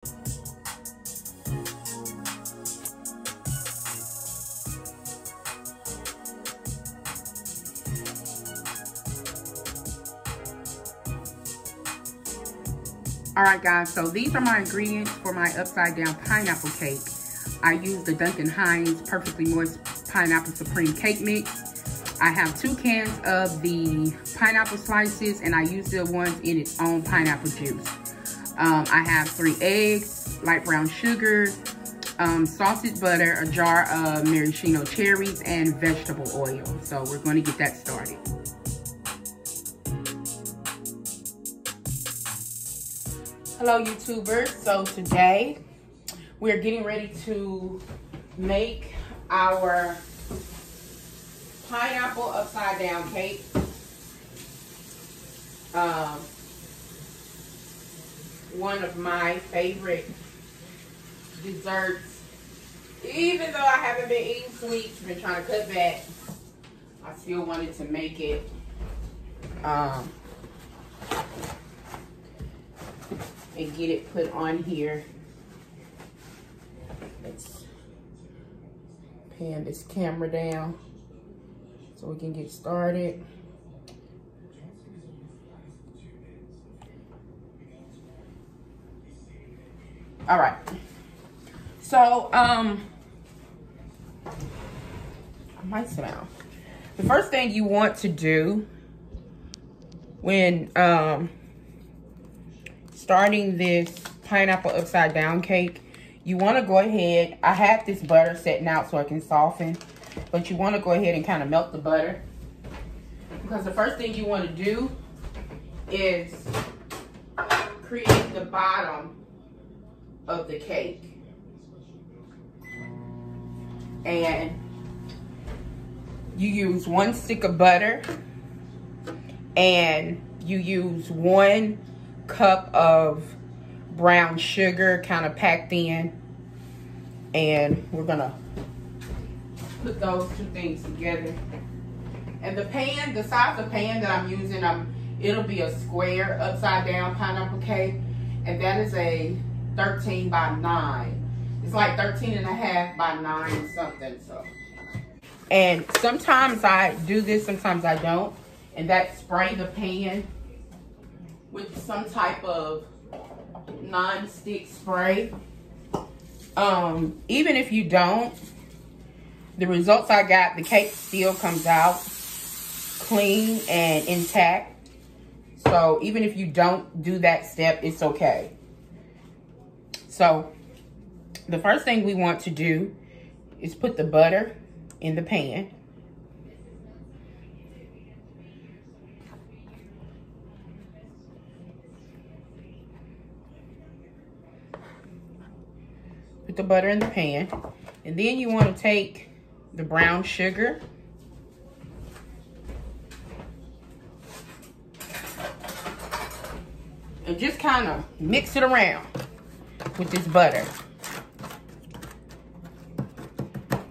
All right, guys, so these are my ingredients for my upside down pineapple cake. I use the Duncan Hines Perfectly Moist Pineapple Supreme Cake Mix. I have 2 cans of the pineapple slices, and I use the ones in its own pineapple juice. I have 3 eggs, light brown sugar, sausage butter, a jar of maraschino cherries, and vegetable oil. So we're going to get that started. Hello YouTubers, so today we're getting ready to make our pineapple upside down cake. One of my favorite desserts. Even though I haven't been eating sweets, been trying to cut back, I still wanted to make it. And get it put on here. Let's pan this camera down so we can get started. All right. So, I might smell. The first thing you want to do when starting this pineapple upside down cake, you want to go ahead, I have this butter setting out so it can soften, but you want to go ahead and kind of melt the butter, because the first thing you want to do is create the bottom of the cake. And you use 1 stick of butter, and you use 1 cup of brown sugar kind of packed in, and we're gonna put those 2 things together. And the pan, the size of pan that I'm using, it'll be a square upside down pineapple cake, and that is a 13 by 9. It's like 13 and a half by 9 something. So, and sometimes I do this, sometimes I don't, and that spray the pan with some type of non-stick spray. Even if you don't, the results I got, the cake still comes out clean and intact. So even if you don't do that step, it's okay. So the first thing we want to do is put the butter in the pan. Put the butter in the pan, and then you want to take the brown sugar and just kind of mix it around with this butter.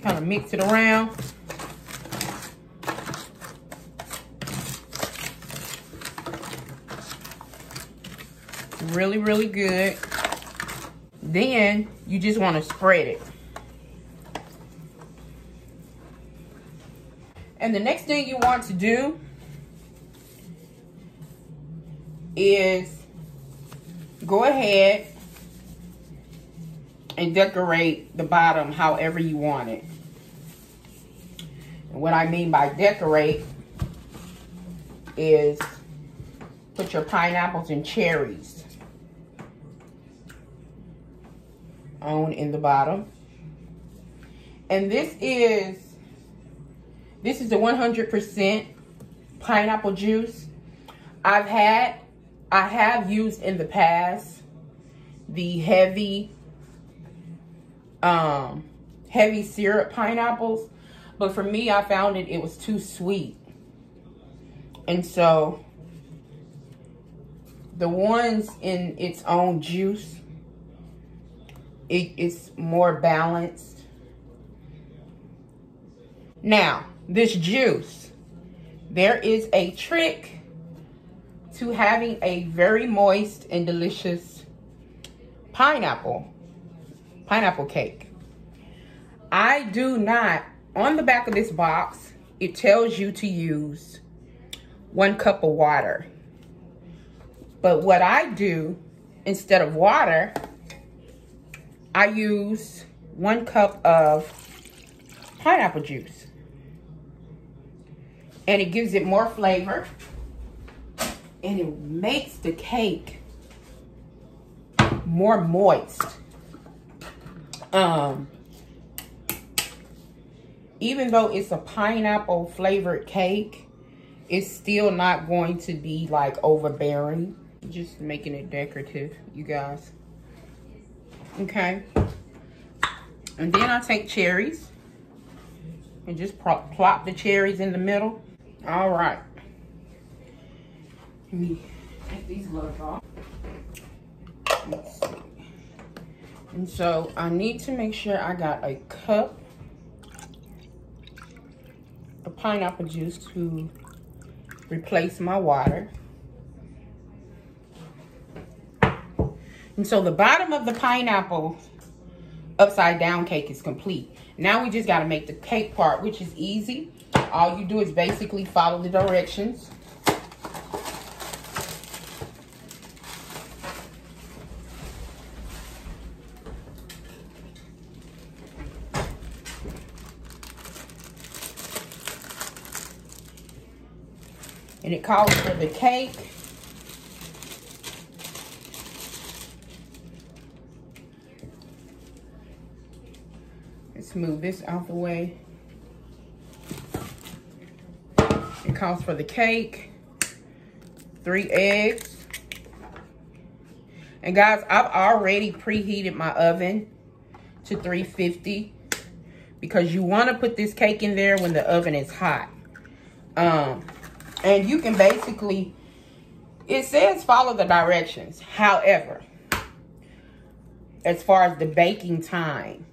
Kind of mix it around. Really, really good. Then you just want to spread it. And the next thing you want to do is go ahead and decorate the bottom however you want it. And what I mean by decorate is put your pineapples and cherries on in the bottom. And this is the 100% pineapple juice. I have used in the past the heavy syrup pineapples, but for me, I found it was too sweet. And so the ones in its own juice, it's more balanced. Now, this juice, there is a trick to having a very moist and delicious pineapple cake. I do not, on the back of this box, it tells you to use 1 cup of water. But what I do, instead of water, I use 1 cup of pineapple juice. And it gives it more flavor. And it makes the cake more moist. Even though it's a pineapple flavored cake, it's still not going to be like overbearing. Just making it decorative, you guys. Okay. And then I take cherries and just plop the cherries in the middle. All right. Let me take these gloves off. Let's see. And so I need to make sure I got a cup of pineapple juice to replace my water. And so the bottom of the pineapple upside down cake is complete. Now we just got to make the cake part, which is easy. All you do is basically follow the directions. And it calls for the cake. Let's move this out the way. It calls for the cake, 3 eggs. And guys, I've already preheated my oven to 350 because you want to put this cake in there when the oven is hot. And you can basically, it says follow the directions. However, as far as the baking time,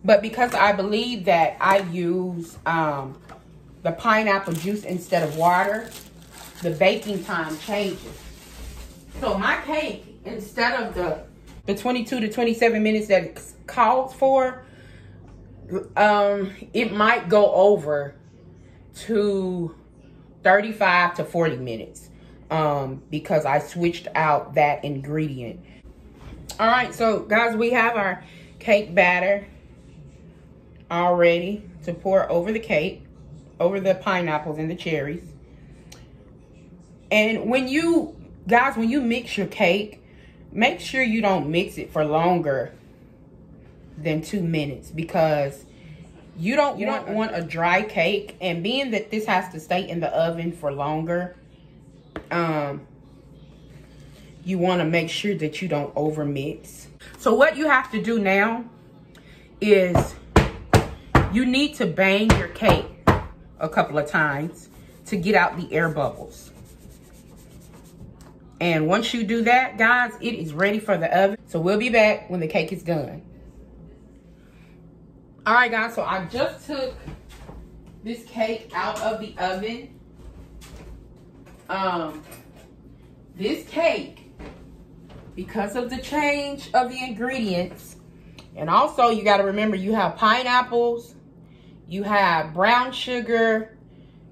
but because I believe that I use the pineapple juice instead of water, the baking time changes. So my cake, instead of the 22 to 27 minutes that it calls for, it might go over to 35 to 40 minutes because I switched out that ingredient. All right, so guys, we have our cake batter all ready to pour over the cake, over the pineapples and the cherries. And when you guys, when you mix your cake, make sure you don't mix it for longer than 2 minutes because you don't want a dry cake. And being that this has to stay in the oven for longer, you want to make sure that you don't over mix. So what you have to do now is you need to bang your cake a couple of times to get out the air bubbles. And once you do that, guys, it is ready for the oven. So we'll be back when the cake is done. All right, guys, so I just took this cake out of the oven. This cake, because of the change of the ingredients, and also you got to remember you have pineapples, you have brown sugar,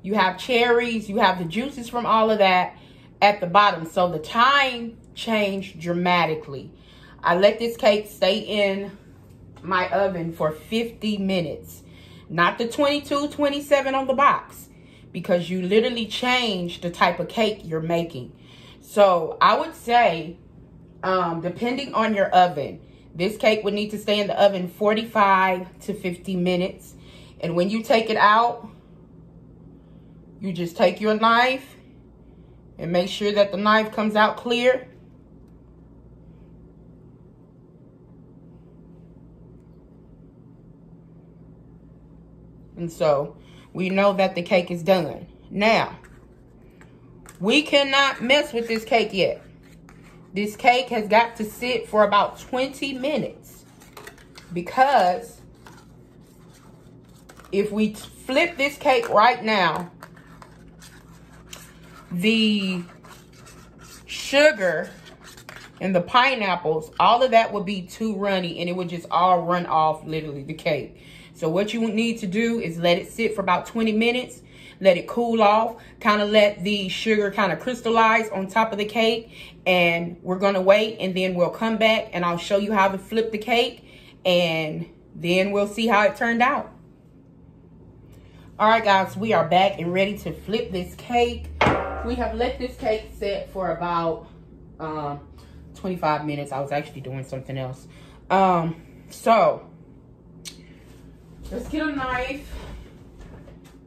you have cherries, you have the juices from all of that at the bottom. So the time changed dramatically. I let this cake stay in my oven for 50 minutes, not the 22, 27 on the box, because you literally change the type of cake you're making. So I would say, depending on your oven, this cake would need to stay in the oven 45 to 50 minutes. And when you take it out, you just take your knife and make sure that the knife comes out clear. And so we know that the cake is done. Now, we cannot mess with this cake yet. This cake has got to sit for about 20 minutes because if we flip this cake right now, the sugar and the pineapples, all of that would be too runny, and it would just all run off, literally, the cake. So what you need to do is let it sit for about 20 minutes. Let it cool off. Kind of let the sugar kind of crystallize on top of the cake. And we're going to wait, and then we'll come back, and I'll show you how to flip the cake. And then we'll see how it turned out. All right, guys, we are back and ready to flip this cake. We have let this cake set for about 25 minutes. I was actually doing something else. So let's get a knife.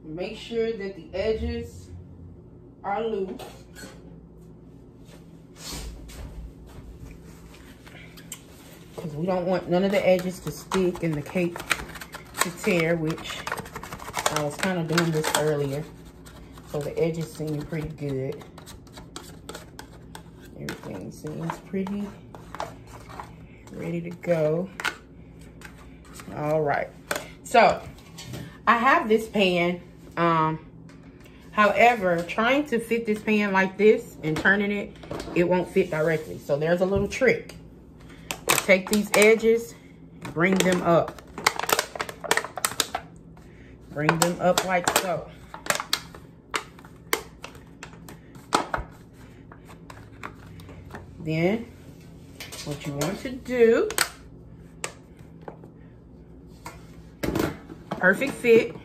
Make sure that the edges are loose. Because we don't want none of the edges to stick and the cake to tear, which I was kind of doing this earlier. So the edges seem pretty good. Everything seems pretty ready to go. All right. So I have this pan. However, trying to fit this pan like this and turning it, it won't fit directly. So there's a little trick. You take these edges, bring them up. Bring them up like so. Then, what you want to do, perfect fit.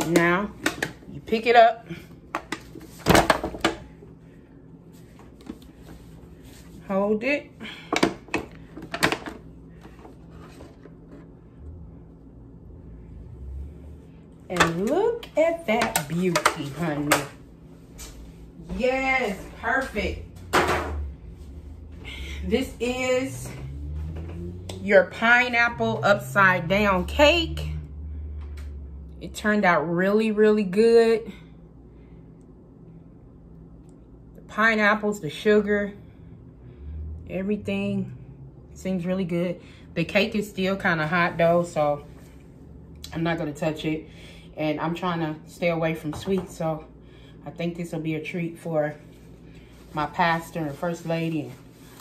Now, you pick it up. Hold it. And look at that beauty, honey. Yes, perfect. This is your pineapple upside down cake. It turned out really, really good. The pineapples, the sugar, everything seems really good. The cake is still kind of hot though, so I'm not gonna touch it. And I'm trying to stay away from sweets, so I think this will be a treat for my pastor and first lady and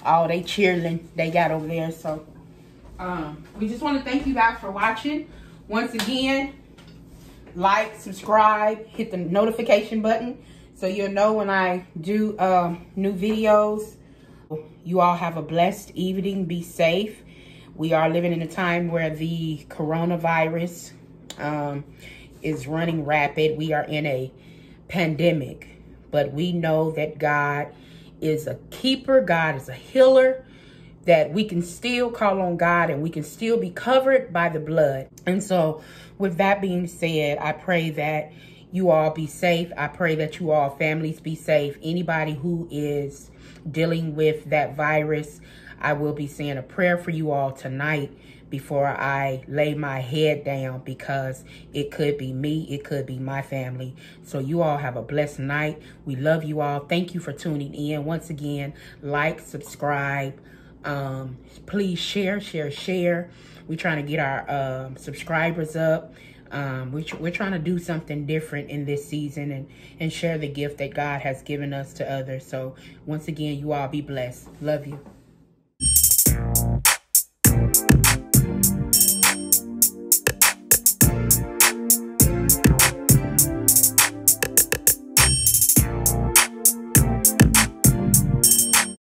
all they cheerleading they got over there. So we just want to thank you guys for watching. Once again, like, subscribe, hit the notification button so you'll know when I do new videos. You all have a blessed evening. Be safe. We are living in a time where the coronavirus is running rapid. We are in a pandemic, but we know that God is a keeper. God is a healer, that we can still call on God and we can still be covered by the blood. And so with that being said, I pray that you all be safe. I pray that you all families be safe. Anybody who is dealing with that virus, I will be saying a prayer for you all tonight before I lay my head down, because it could be me, it could be my family. So you all have a blessed night. We love you all. Thank you for tuning in. Once again, like, subscribe, please share. We're trying to get our subscribers up. We're trying to do something different in this season and share the gift that God has given us to others. So once again, you all be blessed. Love you.